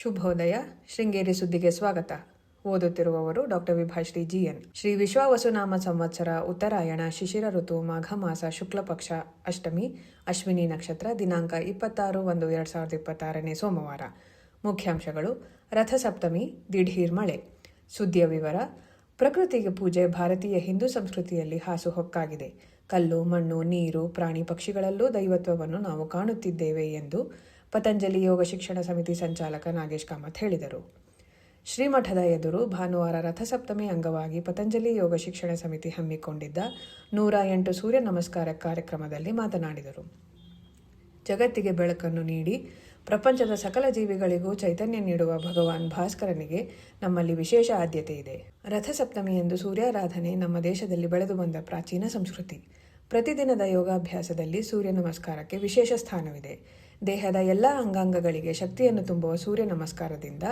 ಶುಭೋದಯ. ಶೃಂಗೇರಿ ಸುದ್ದಿಗೆ ಸ್ವಾಗತ. ಓದುತ್ತಿರುವವರು ಡಾಕ್ಟರ್ ವಿಭಾಶ್ರೀ ಜಿಎನ್. ಶ್ರೀ ವಿಶ್ವಾವಸುನಾಮ ಸಂವತ್ಸರ ಉತ್ತರಾಯಣ ಶಿಶಿರ ಋತು ಮಾಘ ಮಾಸ ಶುಕ್ಲಪಕ್ಷ ಅಷ್ಟಮಿ ಅಶ್ವಿನಿ ನಕ್ಷತ್ರ ದಿನಾಂಕ 26/1/2026 ಸೋಮವಾರ. ಮುಖ್ಯಾಂಶಗಳು: ರಥಸಪ್ತಮಿ, ದಿಢೀರ್ ಮಳೆ. ಸುದ್ದಿಯ ವಿವರ. ಪ್ರಕೃತಿಗೆ ಪೂಜೆ ಭಾರತೀಯ ಹಿಂದೂ ಸಂಸ್ಕೃತಿಯಲ್ಲಿ ಹಾಸುಹೊಕ್ಕಾಗಿದೆ. ಕಲ್ಲು, ಮಣ್ಣು, ನೀರು, ಪ್ರಾಣಿ, ಪಕ್ಷಿಗಳಲ್ಲೂ ದೈವತ್ವವನ್ನು ನಾವು ಕಾಣುತ್ತಿದ್ದೇವೆ ಎಂದು ಪತಂಜಲಿ ಯೋಗ ಶಿಕ್ಷಣ ಸಮಿತಿ ಸಂಚಾಲಕ ನಾಗೇಶ್ ಕಾಮತ್ ಹೇಳಿದರು. ಶ್ರೀಮಠದ ಎದುರು ಭಾನುವಾರ ರಥಸಪ್ತಮಿ ಅಂಗವಾಗಿ ಪತಂಜಲಿ ಯೋಗ ಶಿಕ್ಷಣ ಸಮಿತಿ ಹಮ್ಮಿಕೊಂಡಿದ್ದ 108 ಸೂರ್ಯ ನಮಸ್ಕಾರ ಕಾರ್ಯಕ್ರಮದಲ್ಲಿ ಮಾತನಾಡಿದರು. ಜಗತ್ತಿಗೆ ಬೆಳಕನ್ನು ನೀಡಿ ಪ್ರಪಂಚದ ಸಕಲ ಜೀವಿಗಳಿಗೂ ಚೈತನ್ಯ ನೀಡುವ ಭಗವಾನ್ ಭಾಸ್ಕರನಿಗೆ ನಮ್ಮಲ್ಲಿ ವಿಶೇಷ ಆದ್ಯತೆ ಇದೆ. ರಥಸಪ್ತಮಿಯಂದು ಸೂರ್ಯಾರಾಧನೆ ನಮ್ಮ ದೇಶದಲ್ಲಿ ಬೆಳೆದು ಬಂದ ಪ್ರಾಚೀನ ಸಂಸ್ಕೃತಿ. ಪ್ರತಿದಿನದ ಯೋಗಾಭ್ಯಾಸದಲ್ಲಿ ಸೂರ್ಯ ನಮಸ್ಕಾರಕ್ಕೆ ವಿಶೇಷ ಸ್ಥಾನವಿದೆ. ದೇಹದ ಎಲ್ಲ ಅಂಗಾಂಗಗಳಿಗೆ ಶಕ್ತಿಯನ್ನು ತುಂಬುವ ಸೂರ್ಯ ನಮಸ್ಕಾರದಿಂದ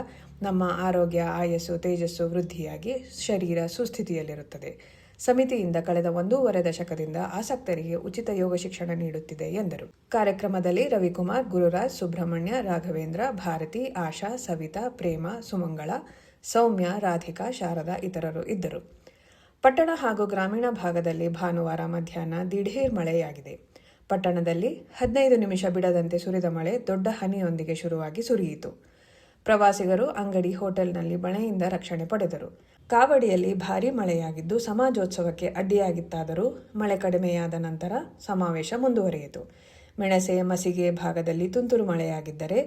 ನಮ್ಮ ಆರೋಗ್ಯ, ಆಯಸ್ಸು, ತೇಜಸ್ಸು ವೃದ್ಧಿಯಾಗಿ ಶರೀರ ಸುಸ್ಥಿತಿಯಲ್ಲಿರುತ್ತದೆ. ಸಮಿತಿಯಿಂದ ಕಳೆದ 1.5 ದಶಕದಿಂದ ಆಸಕ್ತರಿಗೆ ಉಚಿತ ಯೋಗ ಶಿಕ್ಷಣ ನೀಡುತ್ತಿದೆ ಎಂದರು. ಕಾರ್ಯಕ್ರಮದಲ್ಲಿ ರವಿಕುಮಾರ್, ಗುರುರಾಜ್, ಸುಬ್ರಹ್ಮಣ್ಯ, ರಾಘವೇಂದ್ರ, ಭಾರತಿ, ಆಶಾ, ಸವಿತಾ, ಪ್ರೇಮ, ಸುಮಂಗಳ, ಸೌಮ್ಯ, ರಾಧಿಕಾ, ಶಾರದಾ ಇತರರು ಇದ್ದರು. ಪಟ್ಟಣ ಹಾಗೂ ಗ್ರಾಮೀಣ ಭಾಗದಲ್ಲಿ ಭಾನುವಾರ ಮಧ್ಯಾಹ್ನ ದಿಢೀರ್ ಮಳೆಯಾಗಿದೆ. ಪಟ್ಟಣದಲ್ಲಿ 15 ನಿಮಿಷ ಬಿಡದಂತೆ ಸುರಿದ ಮಳೆ ದೊಡ್ಡ ಹನಿಯೊಂದಿಗೆ ಶುರುವಾಗಿ ಸುರಿಯಿತು. ಪ್ರವಾಸಿಗರು ಅಂಗಡಿ, ಹೋಟೆಲ್ನಲ್ಲಿ ಮಳೆಯಿಂದ ರಕ್ಷಣೆ ಪಡೆದರು. ಕಾವಡಿಯಲ್ಲಿ ಭಾರೀ ಮಳೆಯಾಗಿದ್ದು ಸಮಾಜೋತ್ಸವಕ್ಕೆ ಅಡ್ಡಿಯಾಗಿತ್ತಾದರೂ ಮಳೆ ಕಡಿಮೆಯಾದ ನಂತರ ಸಮಾವೇಶ ಮುಂದುವರಿಯಿತು. ಮೆಣಸೆ, ಮಸಿಗೆ ಭಾಗದಲ್ಲಿ ತುಂತುರು ಮಳೆಯಾಗಿದ್ದರೆ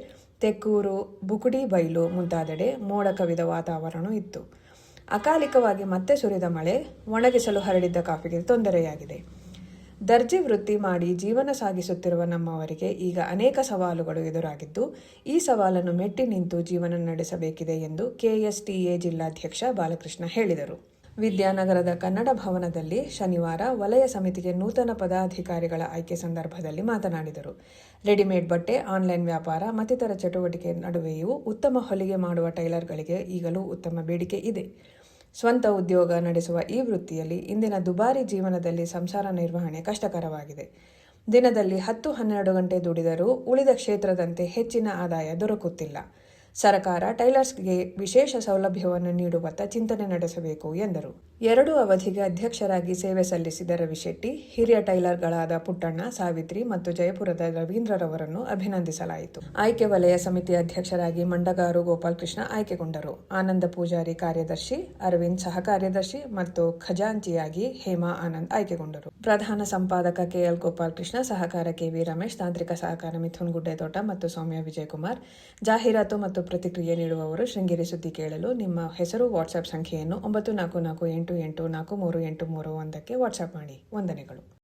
ತೆಕ್ಕೂರು, ಬುಕುಡಿ ಬೈಲು ಮುಂತಾದೆಡೆ ಮೋಡ ಕವಿದ ವಾತಾವರಣ ಇತ್ತು. ಅಕಾಲಿಕವಾಗಿ ಮತ್ತೆ ಸುರಿದ ಮಳೆ ಒಣಗಿಸಲು ಹರಡಿದ್ದ ಕಾಫಿಗೆ ತೊಂದರೆಯಾಗಿದೆ. ದರ್ಜಿ ವೃತ್ತಿ ಮಾಡಿ ಜೀವನ ಸಾಗಿಸುತ್ತಿರುವ ನಮ್ಮವರಿಗೆ ಈಗ ಅನೇಕ ಸವಾಲುಗಳು ಎದುರಾಗಿದ್ದು, ಈ ಸವಾಲನ್ನು ಮೆಟ್ಟಿ ನಿಂತು ಜೀವನ ನಡೆಸಬೇಕಿದೆ ಎಂದು ಕೆಎಸ್ಟಿಎ ಜಿಲ್ಲಾಧ್ಯಕ್ಷ ಬಾಲಕೃಷ್ಣ ಹೇಳಿದರು. ವಿದ್ಯಾನಗರದ ಕನ್ನಡ ಭವನದಲ್ಲಿ ಶನಿವಾರ ವಲಯ ಸಮಿತಿಗೆ ನೂತನ ಪದಾಧಿಕಾರಿಗಳ ಆಯ್ಕೆ ಸಂದರ್ಭದಲ್ಲಿ ಮಾತನಾಡಿದರು. ರೆಡಿಮೇಡ್ ಬಟ್ಟೆ, ಆನ್ಲೈನ್ ವ್ಯಾಪಾರ ಮತ್ತಿತರ ಚಟುವಟಿಕೆ ನಡುವೆಯೂ ಉತ್ತಮ ಹೊಲಿಗೆ ಮಾಡುವ ಟೈಲರ್ಗಳಿಗೆ ಈಗಲೂ ಉತ್ತಮ ಬೇಡಿಕೆ ಇದೆ. ಸ್ವಂತ ಉದ್ಯೋಗ ನಡೆಸುವ ಈ ವೃತ್ತಿಯಲ್ಲಿ ಇಂದಿನ ದುಬಾರಿ ಜೀವನದಲ್ಲಿ ಸಂಸಾರ ನಿರ್ವಹಣೆ ಕಷ್ಟಕರವಾಗಿದೆ. ದಿನದಲ್ಲಿ 10-12 ಗಂಟೆ ದುಡಿದರೂ ಉಳಿದ ಕ್ಷೇತ್ರದಂತೆ ಹೆಚ್ಚಿನ ಆದಾಯ ದೊರಕುತ್ತಿಲ್ಲ. ಸರ್ಕಾರ ಟೈಲರ್ಸ್ಗೆ ವಿಶೇಷ ಸೌಲಭ್ಯವನ್ನು ನೀಡುವತ್ತ ಚಿಂತನೆ ನಡೆಸಬೇಕು ಎಂದರು. 2 ಅವಧಿಗೆ ಅಧ್ಯಕ್ಷರಾಗಿ ಸೇವೆ ಸಲ್ಲಿಸಿದ ರವಿಶೆಟ್ಟಿ, ಹಿರಿಯ ಟೈಲರ್ಗಳಾದ ಪುಟ್ಟಣ್ಣ, ಸಾವಿತ್ರಿ ಮತ್ತು ಜಯಪುರದ ರವೀಂದ್ರರವರನ್ನು ಅಭಿನಂದಿಸಲಾಯಿತು. ಆಯ್ಕೆ ವಲಯ ಸಮಿತಿ ಅಧ್ಯಕ್ಷರಾಗಿ ಮಂಡಗಾರು ಗೋಪಾಲಕೃಷ್ಣ ಆಯ್ಕೆಗೊಂಡರು. ಆನಂದ ಪೂಜಾರಿ ಕಾರ್ಯದರ್ಶಿ, ಅರವಿಂದ್ ಸಹ ಕಾರ್ಯದರ್ಶಿ ಮತ್ತು ಖಜಾಂಚಿಯಾಗಿ ಹೇಮಾ ಆನಂದ್ ಆಯ್ಕೆಗೊಂಡರು. ಪ್ರಧಾನ ಸಂಪಾದಕ ಕೆಎಲ್ ಗೋಪಾಲಕೃಷ್ಣ, ಸಹಕಾರ ಕೆವಿ ರಮೇಶ್, ತಾಂತ್ರಿಕ ಸಹಕಾರ ಮಿಥುನ್ ಗುಡ್ಡೆತೋಟ ಮತ್ತು ಸೌಮ್ಯ ವಿಜಯಕುಮಾರ್. ಜಾಹೀರಾತು ಮತ್ತು ಪ್ರತಿಕ್ರಿಯೆ ನೀಡುವವರು ಶೃಂಗೇರಿ ಸುದ್ದಿ ಕೇಳಲು ನಿಮ್ಮ ಹೆಸರು, ವಾಟ್ಸ್ಆಪ್ ಸಂಖ್ಯೆಯನ್ನು 9448843831ಕ್ಕೆ ವಾಟ್ಸ್ಆಪ್ ಮಾಡಿ. ವಂದನೆಗಳು.